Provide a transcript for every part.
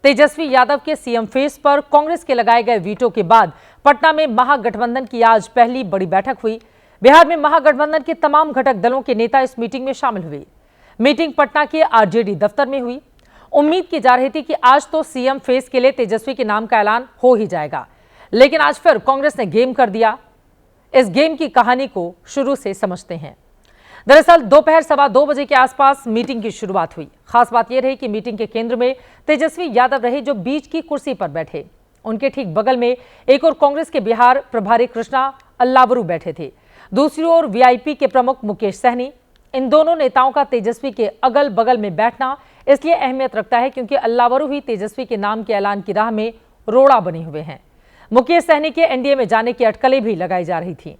तेजस्वी यादव के CM face पर कांग्रेस के लगाए गए वीटो के बाद पटना में महागठबंधन की आज पहली बड़ी बैठक हुई। बिहार में महागठबंधन के तमाम घटक दलों के नेता इस मीटिंग में शामिल हुए। मीटिंग पटना के आरजेडी दफ्तर में हुई। उम्मीद की जा रही थी कि आज तो सीएम फेस के लिए तेजस्वी के नाम का ऐलान हो ही जाएगा, लेकिन आज फिर कांग्रेस ने गेम कर दिया। इस गेम की कहानी को शुरू से समझते हैं। दरअसल दोपहर 2:15 बजे के आसपास मीटिंग की शुरुआत हुई। खास बात यह रही कि मीटिंग के केंद्र में तेजस्वी यादव रहे, जो बीच की कुर्सी पर बैठे। उनके ठीक बगल में एक और कांग्रेस के बिहार प्रभारी कृष्णा अल्लावरू बैठे थे। दूसरी ओर वीआईपी के प्रमुख मुकेश सहनी। इन दोनों नेताओं का तेजस्वी के अगल बगल में बैठना इसलिए अहमियत रखता है क्योंकि अल्लावरू ही तेजस्वी के नाम के ऐलान की राह में रोड़ा बने हुए हैं। मुकेश सहनी के एनडीए में जाने की अटकलें भी लगाई जा रही थी।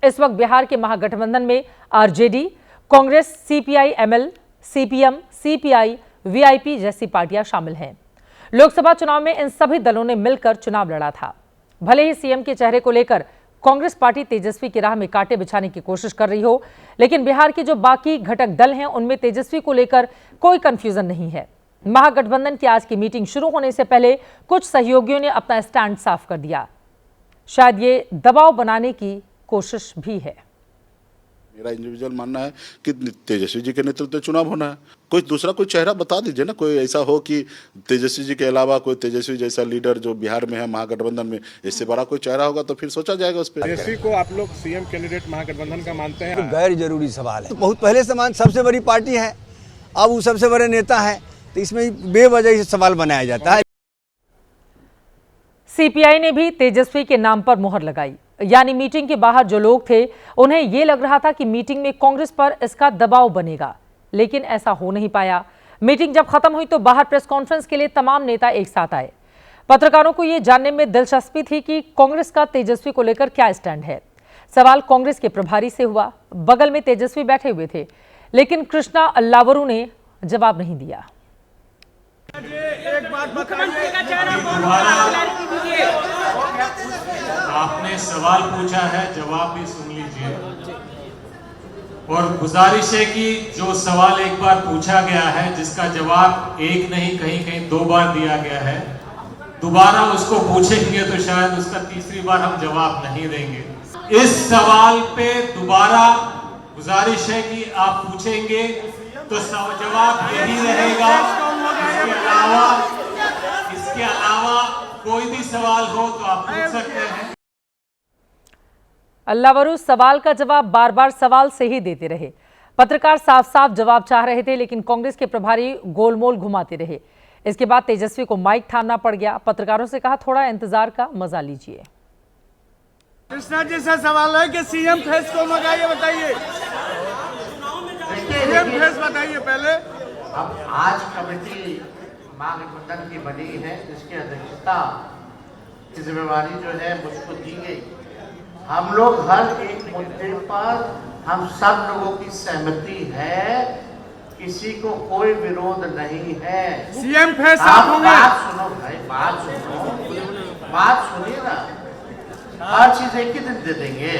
इस वक्त बिहार के महागठबंधन में RJD, Congress, CPI-ML, CPM, CPI, VIP जैसी पार्टियां शामिल हैं। लोकसभा चुनाव में इन सभी दलों ने मिलकर चुनाव लड़ा था। भले ही सीएम के चेहरे को लेकर कांग्रेस पार्टी तेजस्वी की राह में कांटे बिछाने की कोशिश कर रही हो, लेकिन बिहार के जो बाकी घटक दल हैं उनमें तेजस्वी को लेकर कोई कंफ्यूजन नहीं है। महागठबंधन की आज की मीटिंग शुरू होने से पहले कुछ सहयोगियों ने अपना स्टैंड साफ कर दिया। शायद ये दबाव बनाने की कोशिश भी है। मेरा इंडिविजुअल मानना है कि तेजस्वी जी के नेतृत्व में चुनाव होना है। कोई दूसरा कोई चेहरा बता दीजिए ना, कोई ऐसा हो कि तेजस्वी जी के अलावा कोई तेजस्वी जैसा लीडर जो बिहार में है महागठबंधन में, इससे बड़ा कोई चेहरा होगा तो फिर सोचा जाएगा उस पर। तेजस्वी को आप लोग सीएम कैंडिडेट महागठबंधन का मानते हैं? तो गैर जरूरी सवाल है। तो बहुत पहले से सबसे बड़ी पार्टी है, अब वो सबसे बड़े नेता है, तो इसमें बेवजह से सवाल बनाया जाता है। सीपीआई ने भी तेजस्वी के नाम पर मुहर लगाई, यानी मीटिंग के बाहर जो लोग थे उन्हें यह लग रहा था कि मीटिंग में कांग्रेस पर इसका दबाव बनेगा, लेकिन ऐसा हो नहीं पाया। मीटिंग जब खत्म हुई तो बाहर प्रेस कॉन्फ्रेंस के लिए तमाम नेता एक साथ आए। पत्रकारों को यह जानने में दिलचस्पी थी कि कांग्रेस का तेजस्वी को लेकर क्या स्टैंड है। सवाल कांग्रेस के प्रभारी से हुआ। बगल में तेजस्वी बैठे हुए थे, लेकिन कृष्णा अल्लावरू ने जवाब नहीं दिया। एक बात बताइए, आपने सवाल पूछा है, जवाब भी सुन लीजिए। और गुजारिश है कि जो सवाल एक बार पूछा गया है, जिसका जवाब एक नहीं कहीं कहीं 2 बार दिया गया है, दोबारा उसको पूछेंगे तो शायद उसका तीसरी बार हम जवाब नहीं देंगे। इस सवाल पे दोबारा गुजारिश है कि आप पूछेंगे तो जवाब यही रहेगा। इसके अलावा कोई भी सवाल हो तो आप पूछ सकते हैं। अल्लावरू सवाल का जवाब बार बार सवाल से ही देते रहे। पत्रकार साफ साफ जवाब चाह रहे थे, लेकिन कांग्रेस के प्रभारी गोलमोल घुमाते रहे। इसके बाद तेजस्वी को माइक थामना पड़ गया। पत्रकारों से कहा, थोड़ा इंतजार का मजा लीजिए। कृष्णा जी से सवाल है कि सीएम फेस को मंगाइए, बताइए सीएम फेस बताइए पहले। अब आज कमेटी महागठबंधन की बनी है, जिसकी अध्यक्षता की जिम्मेवारी जो है मुझको दी गई। हम लोग हर एक मुद्दे पर हम सब लोगों की सहमति है, किसी को कोई विरोध नहीं है। सीएम फेस आप बात सुनो भाई, बात सुनो, बात सुनिए ना। हर चीज एक ही दिन दे देंगे।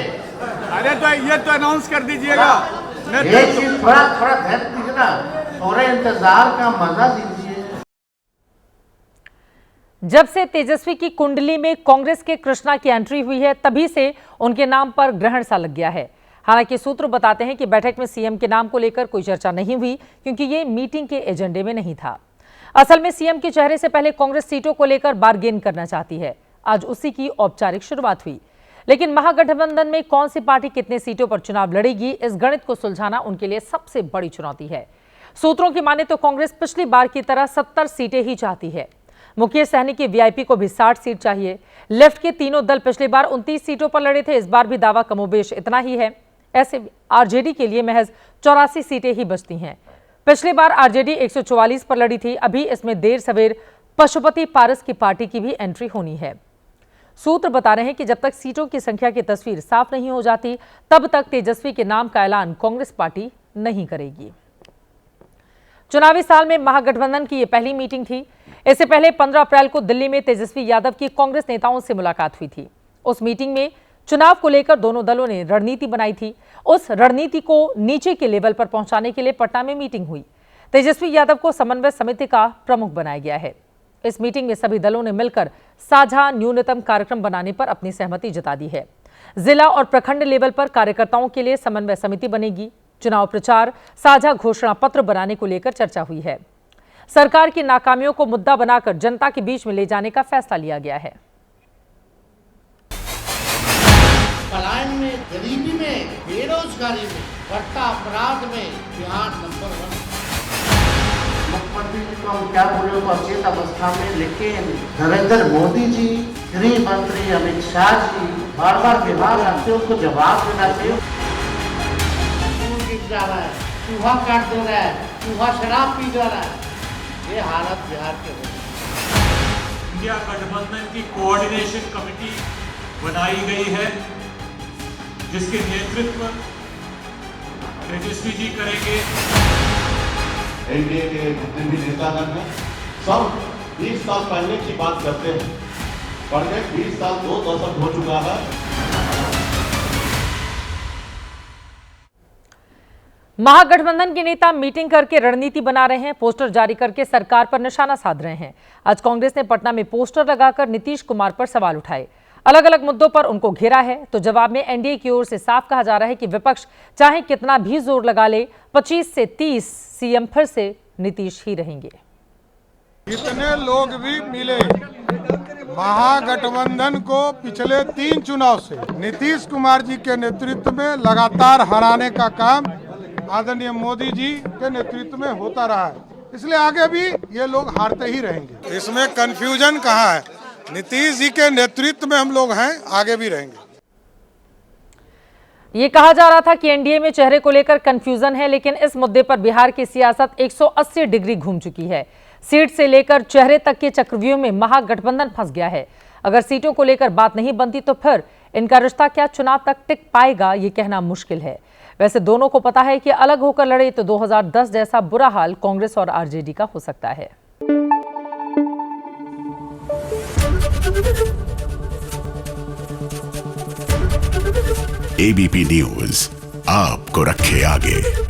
अरे तो ये तो अनाउंस कर दीजिएगा। एक चीज थोड़ा ध्यान दीजिए ना, थोड़ा इंतजार का मजा दीजिए। जब से तेजस्वी की कुंडली में कांग्रेस के कृष्णा की एंट्री हुई है, तभी से उनके नाम पर ग्रहण सा लग गया है। हालांकि सूत्र बताते हैं कि बैठक में सीएम के नाम को लेकर कोई चर्चा नहीं हुई, क्योंकि ये मीटिंग के एजेंडे में नहीं था। असल में सीएम के चेहरे से पहले कांग्रेस सीटों को लेकर बार्गेन करना चाहती है। आज उसी की औपचारिक शुरुआत हुई, लेकिन महागठबंधन में कौन सी पार्टी कितने सीटों पर चुनाव लड़ेगी, इस गणित को सुलझाना उनके लिए सबसे बड़ी चुनौती है। सूत्रों की माने तो कांग्रेस पिछली बार की तरह 70 सीटें ही चाहती है। मुकेश सहनी की वीआईपी को भी 60 सीट चाहिए। लेफ्ट के तीनों दल पिछली बार 29 सीटों पर लड़े थे, इस बार भी दावा कमोबेश इतना ही है। ऐसे आरजेडी के लिए महज 84 सीटें ही बचती हैं। पिछली बार आरजेडी 144 पर लड़ी थी। अभी इसमें देर सवेर पशुपति पारस की पार्टी की भी एंट्री होनी है। सूत्र बता रहे हैं कि जब तक सीटों की संख्या की तस्वीर साफ नहीं हो जाती, तब तक तेजस्वी के नाम का ऐलान कांग्रेस पार्टी नहीं करेगी। चुनावी साल में महागठबंधन की यह पहली मीटिंग थी। इससे पहले 15 अप्रैल को दिल्ली में तेजस्वी यादव की कांग्रेस नेताओं से मुलाकात हुई थी। उस मीटिंग में चुनाव को लेकर दोनों दलों ने रणनीति बनाई थी। उस रणनीति को नीचे के लेवल पर पहुंचाने के लिए पटना में मीटिंग हुई। तेजस्वी यादव को समन्वय समिति का प्रमुख बनाया गया है। इस मीटिंग में सभी दलों ने मिलकर साझा न्यूनतम कार्यक्रम बनाने पर अपनी सहमति जता दी है। जिला और प्रखंड लेवल पर कार्यकर्ताओं के लिए समन्वय समिति बनेगी। चुनाव प्रचार साझा घोषणा पत्र बनाने को लेकर चर्चा हुई है। सरकार की नाकामियों को मुद्दा बनाकर जनता के बीच में ले जाने का फैसला लिया गया है। पलायन में, गरीबी में, बेरोजगारी में, बढ़ता अपराध में बिहार नंबर 1। मुख्यमंत्री जी को हम क्या बोले तो अचेत अवस्था में, लेकिन नरेंद्र मोदी जी, गृह मंत्री अमित शाह जी बार बार बिहार आते उनको जवाब देना चाहिए। गिर जा रहा है, चूहा काट दे रहा है, चूहा शराब पी जा रहा है, ये हालत बिहार के हो। इंडिया गठबंधन की कोऑर्डिनेशन कमेटी बनाई गई है, जिसके नेतृत्व तेजस्वी जी करेंगे। एनडीए के जितने भी नेतागण हैं सब 20 साल पहले की बात करते हैं, पर 20 साल 2 दशक हो चुका है। महागठबंधन के नेता मीटिंग करके रणनीति बना रहे हैं, पोस्टर जारी करके सरकार पर निशाना साध रहे हैं। आज कांग्रेस ने पटना में पोस्टर लगाकर नीतीश कुमार पर सवाल उठाए। अलग अलग मुद्दों पर उनको घेरा है, तो जवाब में एनडीए की ओर से साफ कहा जा रहा है कि विपक्ष चाहे कितना भी जोर लगा ले, 25 से 30 सीएम फिर से नीतीश ही रहेंगे। कितने लोग भी मिले, महागठबंधन को पिछले 3 चुनाव से नीतीश कुमार जी के नेतृत्व में लगातार हराने का काम आदरणीय मोदी जी के नेतृत्व में होता रहा है, इसलिए आगे भी ये लोग हारते ही रहेंगे। इसमें कंफ्यूजन कहाँ है? नीतीश जी के नेतृत्व में हम लोग हैं, आगे भी रहेंगे। ये कहा जा रहा था कि एनडीए में चेहरे को लेकर कंफ्यूजन है, लेकिन इस मुद्दे पर बिहार की सियासत 180 डिग्री घूम चुकी है। सीट से लेकर चेहरे तक के चक्रव्यूह में महागठबंधन फंस गया है। अगर सीटों को लेकर बात नहीं बनती तो फिर इनका रिश्ता क्या चुनाव तक टिक पाएगा, ये कहना मुश्किल है। वैसे दोनों को पता है कि अलग होकर लड़े तो 2010 जैसा बुरा हाल कांग्रेस और आरजेडी का हो सकता है। एबीपी न्यूज आपको रखे आगे।